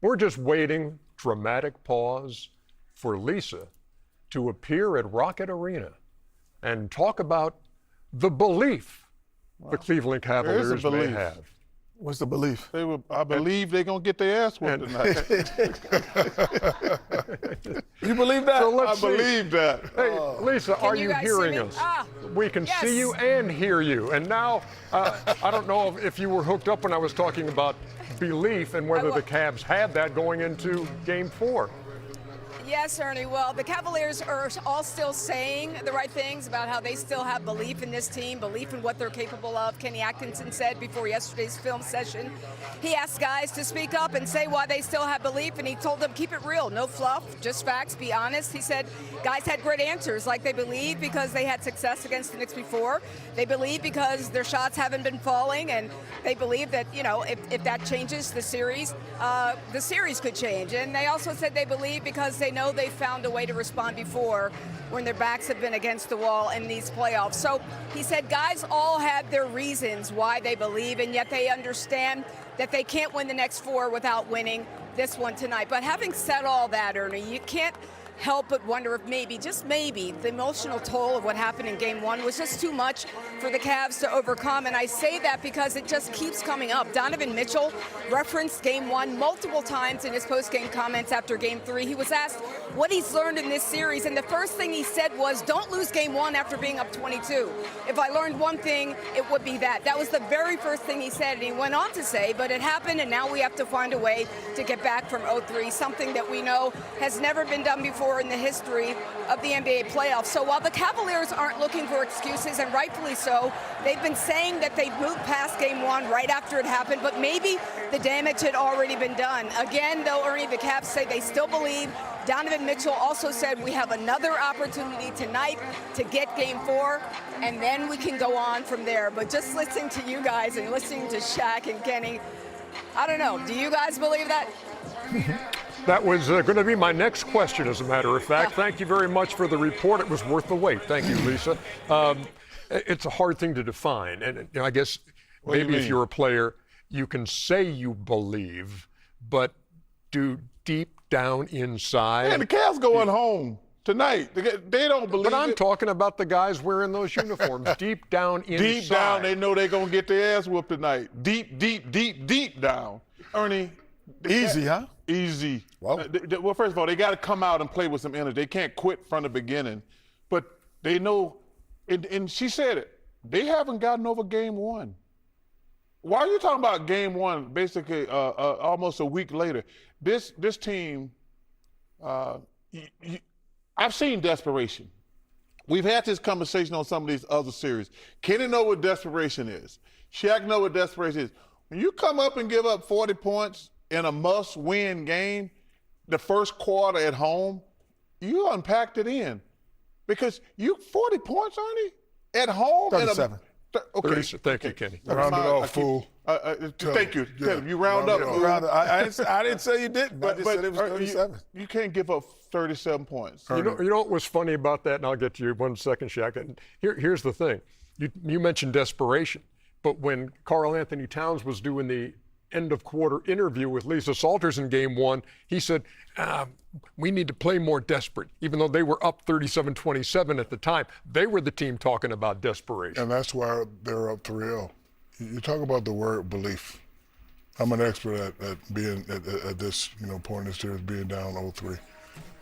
We're just waiting, dramatic pause, for Lisa to appear at Rocket Arena and talk about the belief the Cleveland Cavaliers may have. What's the belief? I believe they're going to get their ass whooped tonight. You believe that? So I believe that. Hey, Lisa, are you hearing us? We can see you and hear you. And now, I don't know if you were hooked up when I was talking about belief and whether the Cavs had that going into Game 4. Yes, Ernie. Well, the Cavaliers are all still saying the right things about how they still have belief in this team, belief in what they're capable of. Kenny Atkinson said before yesterday's film session, he asked guys to speak up and say why they still have belief, and he told them keep it real, no fluff, just facts, be honest. He said guys had great answers, like they believe because they had success against the Knicks before. They believe because their shots haven't been falling, and they believe that, you know, if that changes the series could change. And they also said they believe because they know they found a way to respond before when their backs have been against the wall in these playoffs. So he said guys all had their reasons why they believe, and yet they understand that they can't win the next 4 without winning this one tonight. But having said all that, Ernie, you can't help but wonder if maybe, just maybe, the emotional toll of what happened in Game 1 was just too much for the Cavs to overcome. And I say that because it just keeps coming up. Donovan Mitchell referenced Game 1 multiple times in his post-game comments after Game 3. He was asked what he's learned in this series, and the first thing he said was, don't lose Game 1 after being up 22. If I learned one thing, it would be that. That was the very first thing he said, and he went on to say, but it happened, and now we have to find a way to get back from 0-3, something that we know has never been done before in the history of the NBA playoffs. So while the Cavaliers aren't looking for excuses, and rightfully so, they've been saying that they moved past Game 1 right after it happened, but maybe the damage had already been done. Again, though, Ernie, the Cavs say they still believe. Donovan Mitchell also said we have another opportunity tonight to get Game 4, and then we can go on from there. But just listening to you guys and listening to Shaq and Kenny, I don't know. Do you guys believe that? That was going to be my next question, as a matter of fact. Thank you very much for the report. It was worth the wait. Thank you, Lisa. It's a hard thing to define. And you know, I guess maybe if you're a player, you can say you believe, but do deep down inside. And the Cavs going home tonight. They don't believe But I'm talking about the guys wearing those uniforms. Deep down inside. Deep down, they know they're going to get their ass whooped tonight. Deep down. Ernie. Easy, huh? Easy. Wow. Well, first of all, they got to come out and play with some energy. They can't quit from the beginning. But they know, and she said it, they haven't gotten over Game 1. Why are you talking about Game 1 basically almost a week later? This team, I've seen desperation. We've had this conversation on some of these other series. Kenny know what desperation is. Shaq know what desperation is. When you come up and give up 40 points in a must-win game, the first quarter at home, you unpacked it in. Because 40 points, Ernie, at home? 37. Okay. Thank you, Kenny. Round it off, fool. Thank you. Yeah. You round up. I didn't say you didn't, but I just said it was 37. You can't give up 37 points. You know what was funny about that, and I'll get to you in 1 second, Shaq. And here's the thing. You mentioned desperation, but when Karl Anthony Towns was doing the end-of-quarter interview with Lisa Salters in Game 1, he said, we need to play more desperate. Even though they were up 37-27 at the time, they were the team talking about desperation. And that's why they're up 3-0. You talk about the word belief. I'm an expert at being at this point in the series, being down 0-3.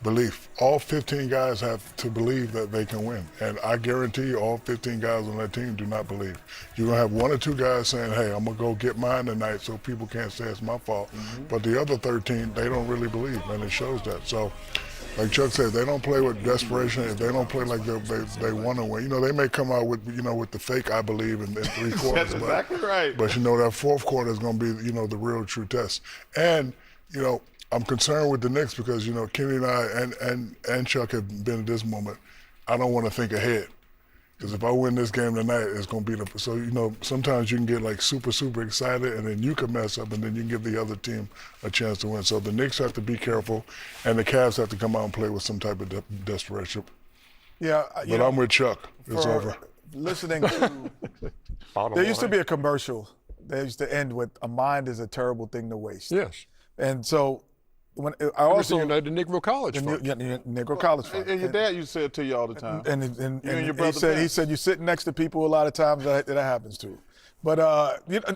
Belief. All 15 guys have to believe that they can win. And I guarantee you all 15 guys on that team do not believe. You're going to have 1 or 2 guys saying, hey, I'm going to go get mine tonight so people can't say it's my fault. Mm-hmm. But the other 13, they don't really believe, and it shows that. So, like Chuck said, they don't play with desperation. If they don't play like they want to win. They may come out with, with the fake I believe in 3 quarters. That's exactly right. But, that fourth quarter is going to be, the real true test. And, I'm concerned with the Knicks because, Kenny and I and Chuck have been at this moment. I don't want to think ahead. Because if I win this game tonight, it's going to be so, sometimes you can get like super, super excited and then you can mess up and then you can give the other team a chance to win. So the Knicks have to be careful and the Cavs have to come out and play with some type of desperation. Yeah. But I'm with Chuck. It's over. Listening to, there used to be a commercial that used to end with, a mind is a terrible thing to waste. Yes. And so I also the United Negro College Fund. Negro College Fund. And your dad used to say it to you all the time. And your brother he Vince. said you sit next to people a lot of times that happens to. But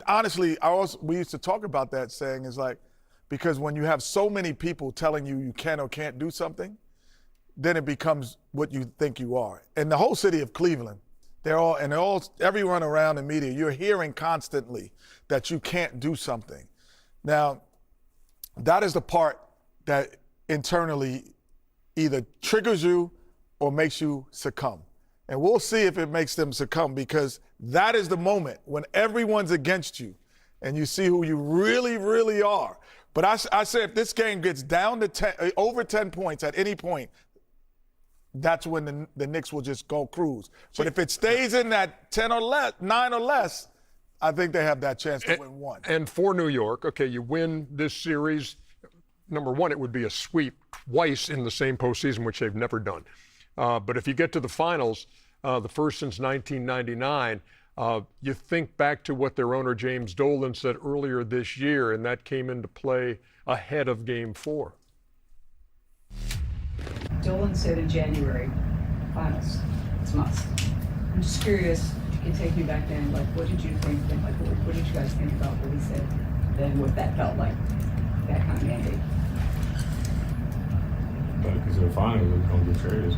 honestly, we used to talk about that, saying is like, because when you have so many people telling you can or can't do something, then it becomes what you think you are. And the whole city of Cleveland, everyone around the media, you're hearing constantly that you can't do something. Now, that is the part that internally either triggers you or makes you succumb. And we'll see if it makes them succumb, because that is the moment when everyone's against you and you see who you really, really are. But I say if this game gets down to over 10 points at any point, that's when the Knicks will just go cruise. But if it stays in that 10 or less, 9 or less, I think they have that chance to win one. And for New York, okay, you win this series. Number one, it would be a sweep twice in the same postseason, which they've never done. But if you get to the finals, the first since 1999, you think back to what their owner James Dolan said earlier this year, and that came into play ahead of Game 4. Dolan said in January, finals, it's must. I'm just curious, if you can take me back then, like what did you think, like what did you guys think about what he said then, what that felt like, that kind of mandate? But because of the finals, it's going to get traded.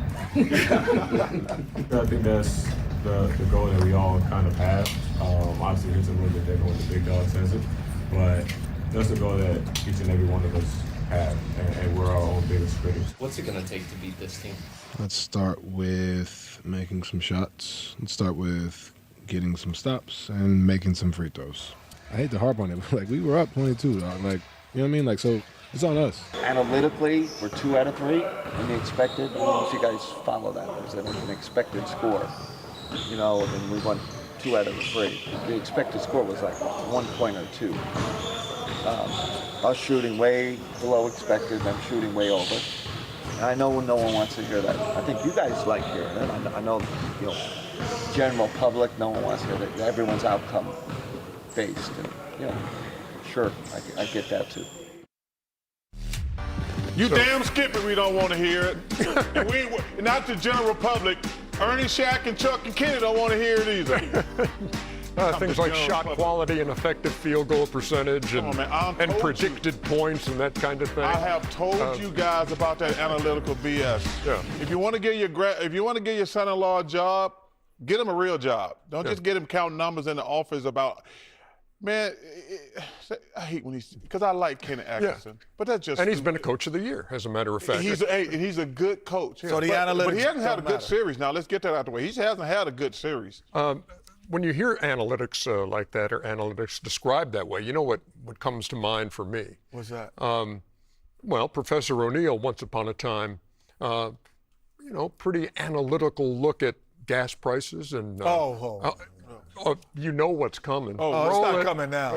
I think that's the goal that we all kind of have. Obviously, it's a little bit different when the big dog says it, but that's the goal that each and every one of us have, and we're our own biggest critics. What's it going to take to beat this team? Let's start with making some shots. Let's start with getting some stops and making some free throws. I hate to harp on it, but like we were up 22, dog. Like, you know what I mean? Like, so it's on us. Analytically, we're 2 out of 3 in the expected. I don't know if you guys follow that. It was an expected score, and we won 2 out of 3. The expected score was like 1 point or 2. Us shooting way below expected, them shooting way over. And I know no one wants to hear that. I think you guys like hearing it. I know, general public, no one wants to hear that. Everyone's outcome based, and sure, I get that too. You damn skip it, we don't want to hear it. And not the general public. Ernie, Shaq, and Chuck and Kenny don't want to hear it either. Things like shot quality and effective field goal percentage and predicted points and that kind of thing. I have told you guys about that analytical BS. Yeah. If you want to get your son-in-law a job, get him a real job. Don't just get him counting numbers in the office about. Man, I hate when because I like Kenny Atkinson, but that's just. And he's been a coach of the year, as a matter of fact. He's a good coach. So the analytics. But he hasn't had a good matter. series. Now let's get that out the way. He hasn't had a good series. When you hear analytics like that, or analytics described that way, you know what comes to mind for me? What's that? Well, Professor O'Neill, once upon a time, pretty analytical look at gas prices and. You know what's coming. It's not coming now.